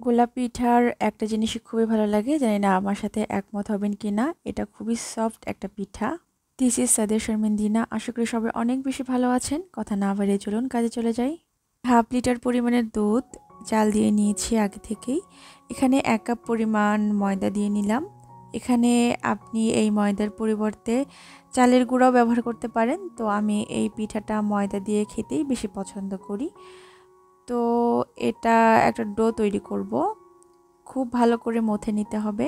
গোলাপ পিঠার একটা জিনিসই খুবই ভালো লাগে, জানি না আমার সাথে একমত হবেন কিনা। এটা খুবই সফট একটা পিঠা। দিস ইজ সাদের শর্মিন্দিনা। আশা করি সবাই অনেক বেশি ভালো আছেন। কথা না বাড়িয়ে চলুন কাজে চলে যাই। হাফ লিটার পরিমাণের দুধ চাল দিয়ে নিয়েছি আগে থেকেই। এখানে 1 কাপ পরিমাণ ময়দা দিয়ে নিলাম। এখানে আপনি এই ময়দার পরিবর্তে চালের গুঁড়াও ব্যবহার করতে পারেন। তো আমি এই পিঠাটা ময়দা দিয়ে খেতেই বেশি পছন্দ করি। তো এটা একটা ডো তৈরি করব। খুব ভালো করে মথে নিতে হবে।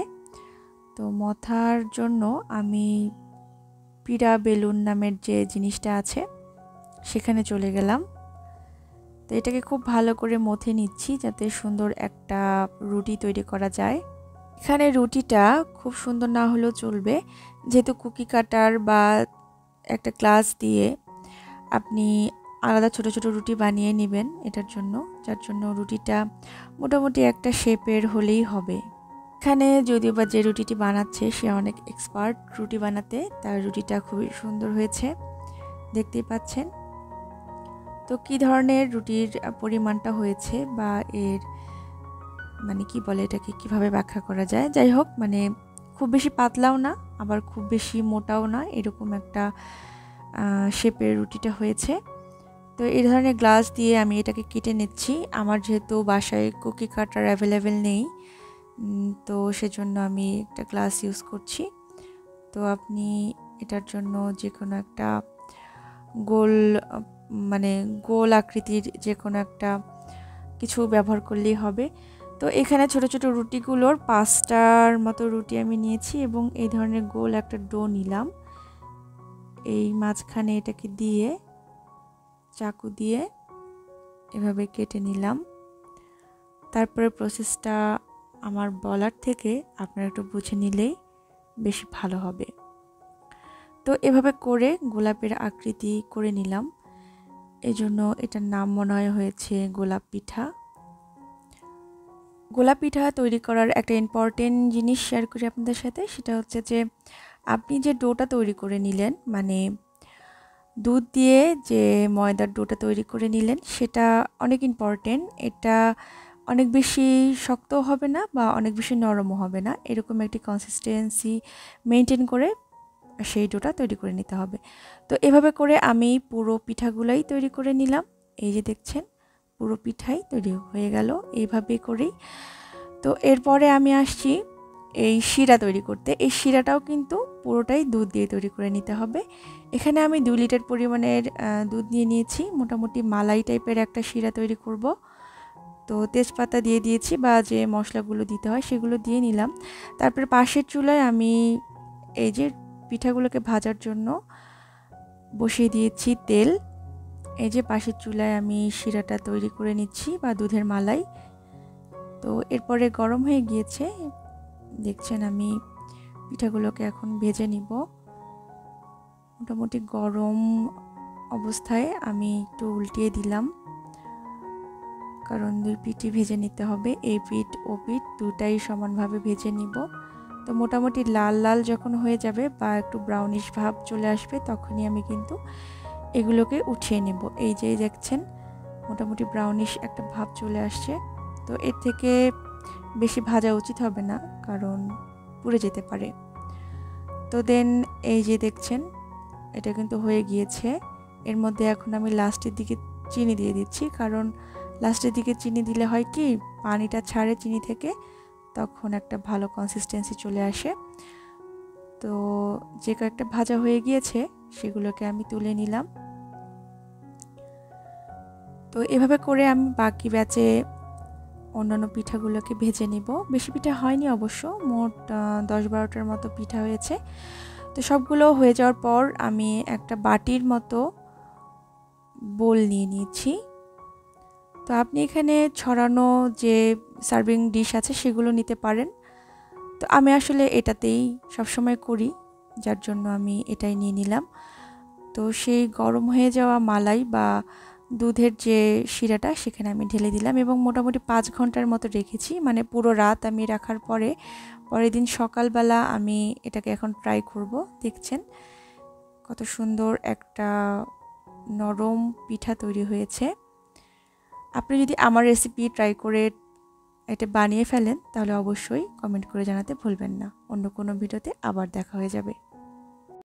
তো মথার জন্য আমি পিড়া বেলুন নামের যে জিনিসটা আছে সেখানে চলে গেলাম। তো এটাকে খুব ভালো করে মথে নিচ্ছি যাতে সুন্দর একটা রুটি তৈরি করা যায়। এখানে রুটিটা খুব সুন্দর না হলেও চলবে, যেহেতু কুকি কাটার বা একটা গ্লাস দিয়ে আপনি আলাদা ছোট ছোট রুটি বানিয়ে নেবেন এটার জন্য, যার জন্য রুটিটা মোটামুটি একটা শেপের হলেই হবে। এখানে যদিও বা যে রুটিটি বানাচ্ছে সে অনেক এক্সপার্ট রুটি বানাতে, তার রুটিটা খুবই সুন্দর হয়েছে, দেখতেই পাচ্ছেন। তো কি ধরনের রুটির পরিমাণটা হয়েছে বা এর মানে কি বলে এটাকে কিভাবে ব্যাখ্যা করা যায়, যাই হোক, মানে খুব বেশি পাতলাও না আবার খুব বেশি মোটাও না, এরকম একটা শেপের রুটিটা হয়েছে। তো এই ধরনের গ্লাস দিয়ে আমি এটাকে কেটে নিচ্ছি। আমার যেহেতু বাসায় কুকি কাটার অ্যাভেলেবেল নেই, তো সেজন্য আমি একটা গ্লাস ইউজ করছি। তো আপনি এটার জন্য যে কোনো একটা গোল মানে গোল আকৃতির যে কোনো একটা কিছু ব্যবহার করলেই হবে। তো এখানে ছোট ছোট রুটিগুলোর 5টার মতো রুটি আমি নিয়েছি এবং এই ধরনের গোল একটা ডো নিলাম। এই মাঝখানে এটাকে দিয়ে চাকু দিয়ে এভাবে কেটে নিলাম। তারপরে প্রসেসটা আমার বলার থেকে আপনারা একটু বুঝে নিলেই বেশি ভালো হবে। তো এভাবে করে গোলাপের আকৃতি করে নিলাম, এজন্য এটার নাম মনে হয়েছে গোলাপ পিঠা। গোলাপ পিঠা তৈরি করার একটা ইম্পর্টেন্ট জিনিস শেয়ার করি আপনাদের সাথে, সেটা হচ্ছে যে আপনি যে ডোটা তৈরি করে নিলেন, মানে দুধ দিয়ে যে ময়দার ডোটা তৈরি করে নিলেন, সেটা অনেক ইম্পর্টেন্ট। এটা অনেক বেশি শক্তও হবে না বা অনেক বেশি নরমও হবে না, এরকম একটি কনসিস্টেন্সি মেনটেন করে সেই ডোটা তৈরি করে নিতে হবে। তো এভাবে করে আমি পুরো পিঠাগুলাই তৈরি করে নিলাম। এই যে দেখছেন পুরো পিঠাই তৈরি হয়ে গেল এইভাবে করেই। তো এরপরে আমি আসছি এই শিরা তৈরি করতে। এই শিরাটাও কিন্তু পুরোটাই দুধ দিয়ে তৈরি করে নিতে হবে। এখানে আমি 2 লিটার পরিমাণের দুধ নিয়ে নিয়েছি। মোটামুটি মালাই টাইপের একটা শিরা তৈরি করব। তো তেজপাতা দিয়ে দিয়েছি বা যে মশলাগুলো দিতে হয় সেগুলো দিয়ে নিলাম। তারপরে পাশের চুলায় আমি এই যে পিঠাগুলোকে ভাজার জন্য বসিয়ে দিয়েছি তেল। এই যে পাশের চুলায় আমি শিরাটা তৈরি করে নিচ্ছি বা দুধের মালাই। তো এরপরে গরম হয়ে গিয়েছে, দেখছেন আমি পিঠাগুলোকে এখন ভেজে নিব। মোটামুটি গরম অবস্থায় আমি একটু উল্টিয়ে দিলাম, কারণ 2 পিঠই ভেজে নিতে হবে। এই পিঠ ও পিঠ দুটাই সমানভাবে ভেজে নিব। তো মোটামুটি লাল লাল যখন হয়ে যাবে বা একটু ব্রাউনিশ ভাব চলে আসবে, তখনই আমি কিন্তু এগুলোকে উঠিয়ে নেব। এই যে দেখছেন মোটামুটি ব্রাউনিশ একটা ভাব চলে আসছে। তো এর থেকে বেশি ভাজা উচিত হবে না, কারণ পুড়ে যেতে পারে। তো দেন এই যে দেখছেন এটা কিন্তু হয়ে গিয়েছে। এর মধ্যে এখন আমি লাস্টের দিকে চিনি দিয়ে দিচ্ছি, কারণ লাস্টের দিকে চিনি দিলে হয় কি পানিটা ছাড়ে চিনি থেকে, তখন একটা ভালো কনসিস্টেন্সি চলে আসে। তো যে কয়েকটা ভাজা হয়ে গিয়েছে সেগুলোকে আমি তুলে নিলাম। তো এভাবে করে আমি বাকি ব্যাচে অন্যান্য পিঠাগুলোকে ভেজে নিব। বেশি পিঠা হয়নি অবশ্য, মোট 10-12টার মতো পিঠা হয়েছে। তো সবগুলো হয়ে যাওয়ার পর আমি একটা বাটির মতো বোল নিয়ে নিয়েছি। তো আপনি এখানে ছড়ানো যে সার্ভিং ডিশ আছে সেগুলো নিতে পারেন। তো আমি আসলে এটাতেই সবসময় করি, যার জন্য আমি এটাই নিয়ে নিলাম। তো সেই গরম হয়ে যাওয়া মালাই বা দুধের যে শিরাটা সেখানে আমি ঢেলে দিলাম এবং মোটামুটি 5 ঘন্টার মতো রেখেছি। মানে পুরো রাত আমি রাখার পরে পরের দিন সকালবেলা আমি এটাকে এখন ট্রাই করব। দেখছেন কত সুন্দর একটা নরম পিঠা তৈরি হয়েছে। আপনি যদি আমার রেসিপি ট্রাই করে এটা বানিয়ে ফেলেন তাহলে অবশ্যই কমেন্ট করে জানাতে ভুলবেন না। অন্য কোনো ভিডিওতে আবার দেখা হয়ে যাবে।